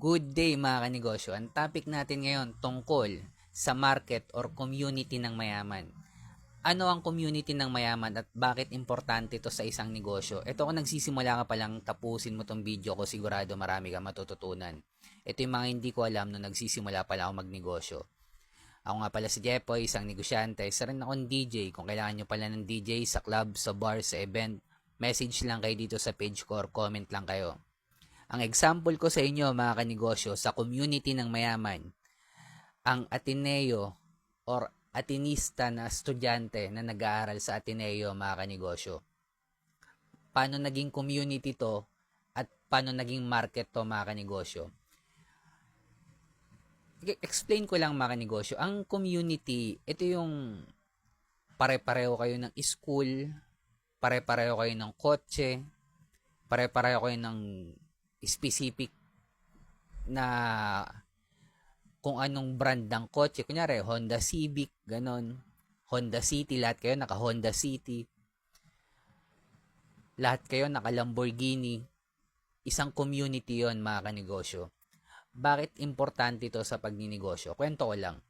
Good day mga kanegosyo. Ang topic natin ngayon tungkol sa market or community ng mayaman. Ano ang community ng mayaman at bakit importante ito sa isang negosyo? Ito kung nagsisimula ka palang tapusin mo tong video ko, sigurado marami ka matututunan. Ito yung mga hindi ko alam nung nagsisimula pala ako magnegosyo. Ako nga pala si Jepoy, isang negosyante. Isa rin akong DJ. Kung kailangan nyo pala ng DJ sa club, sa bar, sa event, message lang kayo dito sa page ko or comment lang kayo. Ang example ko sa inyo mga kanegosyo sa community ng mayaman, ang Ateneo or Atenista na estudyante na nag-aaral sa Ateneo mga kanegosyo. Paano naging community to at paano naging market to mga kanegosyo? Explain ko lang mga kanegosyo. Ang community, ito yung pare-pareho kayo ng school, pare-pareho kayo ng kotse, pare-pareho kayo ng specific na kung anong brand ng kotse. Kunyari, Honda Civic, ganon. Honda City, lahat kayo naka Honda City. Lahat kayo naka Lamborghini. Isang community yon mga kanegosyo. Bakit importante ito sa pagninegosyo? Kwento ko lang.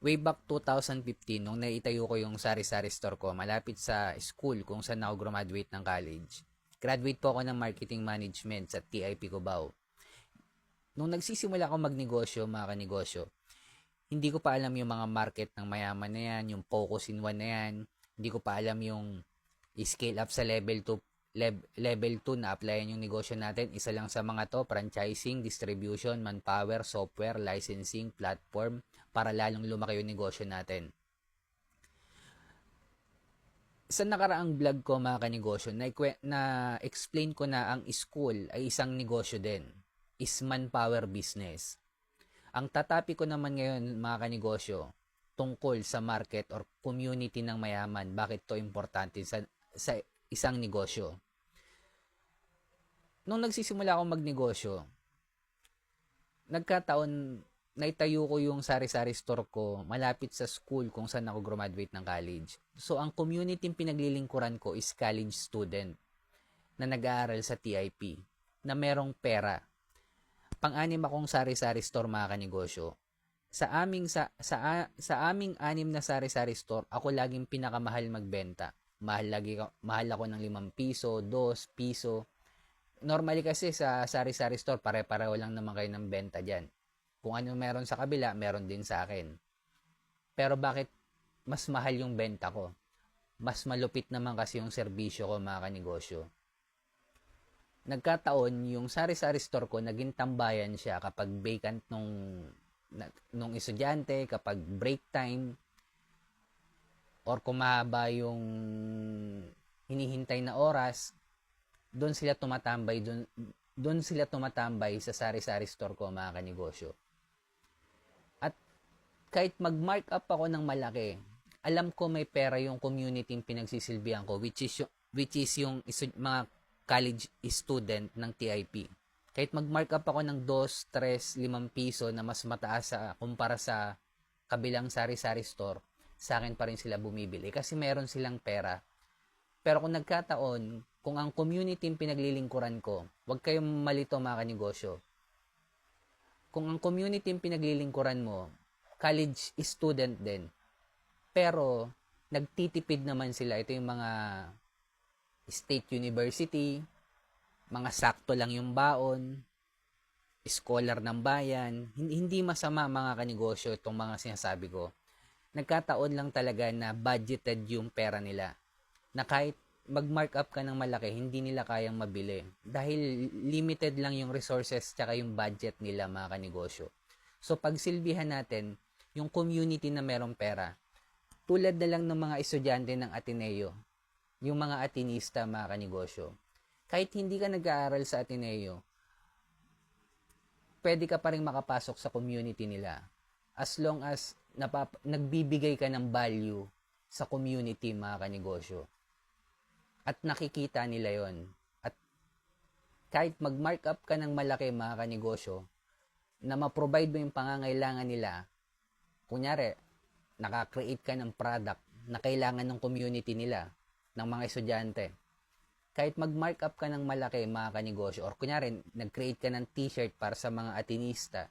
Way back 2015, nung naitayo ko yung sari-sari store ko, malapit sa school kung saan ako graduate ng college. Graduate po ako ng marketing management sa TIP Cubao. Nung nagsisimula ako magnegosyo, mga kanegosyo, hindi ko pa alam yung mga market ng mayaman na yan, yung focus in one na yan. Hindi ko pa alam yung scale up sa level 2 na applyan yung negosyo natin. Isa lang sa mga to, franchising, distribution, manpower, software, licensing, platform, para lalong lumaki yung negosyo natin. Sa nakaraang vlog ko mga kanegosyo, na explain ko na ang school ay isang negosyo din. Is manpower business. Ang tatapi ko naman ngayon mga kanegosyo, tungkol sa market or community ng mayaman. Bakit to importante sa isang negosyo? Nung nagsisimula akong magnegosyo, nagkataon naitayo ko yung sari-sari store ko malapit sa school kung saan ako graduate ng college. So, ang community pinaglilingkuran ko is college student na nag-aaral sa TIP na merong pera. Pang-anim akong sari-sari store mga kanegosyo. Sa aming anim na sari-sari store, ako laging pinakamahal magbenta. Mahal ako ng 5 piso, 2 piso. Normally kasi sa sari-sari store, pare-pareho lang naman kayo ng benta dyan. Kung ano meron sa kabila, meron din sa akin. Pero bakit mas mahal yung benta ko? Mas malupit naman kasi yung serbisyo ko mga kanegosyo. Nagkataon, yung sari-sari store ko, naging tambayan siya kapag vacant nung estudyante, kapag break time, or kung mahaba yung hinihintay na oras, doon sila tumatambay sa sari-sari store ko mga kanegosyo. At kahit mag-mark up ako ng malaki, alam ko may pera yung community yung pinagsisilbihan ko, which is yung mga college student ng TIP. Kahit mag-mark up ako ng 2, 3, 5 piso na mas mataas kumpara sa kabilang sari-sari store, sa akin pa rin sila bumibili kasi meron silang pera. Pero kung nagkataon, kung ang community yung pinaglilingkuran ko, huwag kayong malito mga kanegosyo. Kung ang community yung pinaglilingkuran mo, college student din, pero nagtitipid naman sila. Ito yung mga state university, mga sakto lang yung baon, scholar ng bayan. Hindi masama mga kanegosyo itong mga sinasabi ko. Nagkataon lang talaga na budgeted yung pera nila. Na kahit mag-mark up ka ng malaki, hindi nila kayang mabili. Dahil limited lang yung resources tsaka yung budget nila mga kanegosyo. So pagsilbihan natin, yung community na merong pera, tulad na lang ng mga estudyante ng Ateneo, yung mga Atenista mga kanegosyo. Kahit hindi ka nag-aaral sa Ateneo, pwede ka pa rin makapasok sa community nila. As long as nagbibigay ka ng value sa community mga kanegosyo. At nakikita nila yon. At kahit mag-mark up ka ng malaki mga kanegosyo, na ma-provide mo yung pangangailangan nila, kunyari, nakakreate ka ng product na kailangan ng community nila, ng mga estudyante. kahit mag-markup ka ng malaki mga kanegosyo, or kunyari, nag-create ka ng t-shirt para sa mga atinista,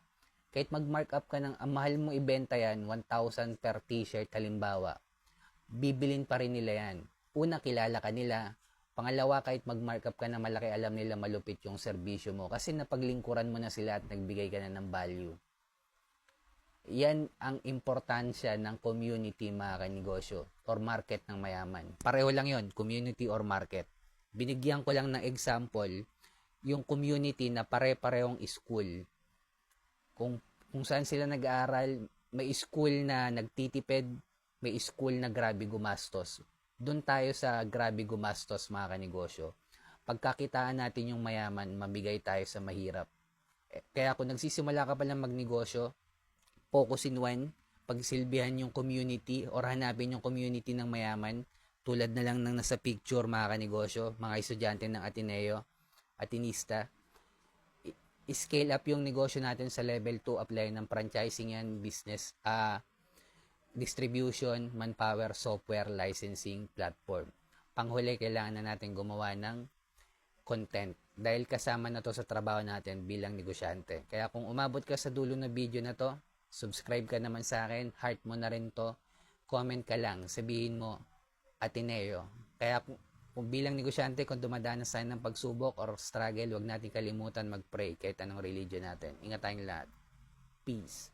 kahit mag-markup ka ng, ang mahal mo ibenta yan, 1,000 per t-shirt halimbawa, bibilin pa rin nila yan. Una, kilala ka nila. Pangalawa, kahit mag-markup ka na malaki, alam nila malupit yung serbisyo mo kasi napaglingkuran mo na sila at nagbigay ka na ng value. Yan ang importansya ng community mga kanegosyo or market ng mayaman. Pareho lang yon, community or market. Binigyan ko lang ng example yung community na pare-parehong school. Kung saan sila nag-aaral, may school na nagtitipid, may school na grabe gumastos. Doon tayo sa grabe gumastos mga kanegosyo. Pagkakitaan natin yung mayaman, mabigay tayo sa mahirap. Kaya kung nagsisimula ka pa lang magnegosyo, focus in one, pagsilbihan yung community or hanapin yung community ng mayaman, tulad na lang ng nasa picture mga kanegosyo, mga estudyante ng Ateneo, Atinista. I-scale up yung negosyo natin sa level 2, apply ng franchising yan, business, distribution, manpower, software, licensing, platform. Panghuli, kailangan na natin gumawa ng content dahil kasama na to sa trabaho natin bilang negosyante. Kaya kung umabot ka sa dulo na video na to, subscribe ka naman sa akin, heart mo na rin to, comment ka lang, sabihin mo, Ateneo. Kaya kung bilang negosyante, kung dumadanas tayo ng pagsubok or struggle, huwag natin kalimutan mag-pray kahit anong religion natin. Ingat tayong lahat. Peace.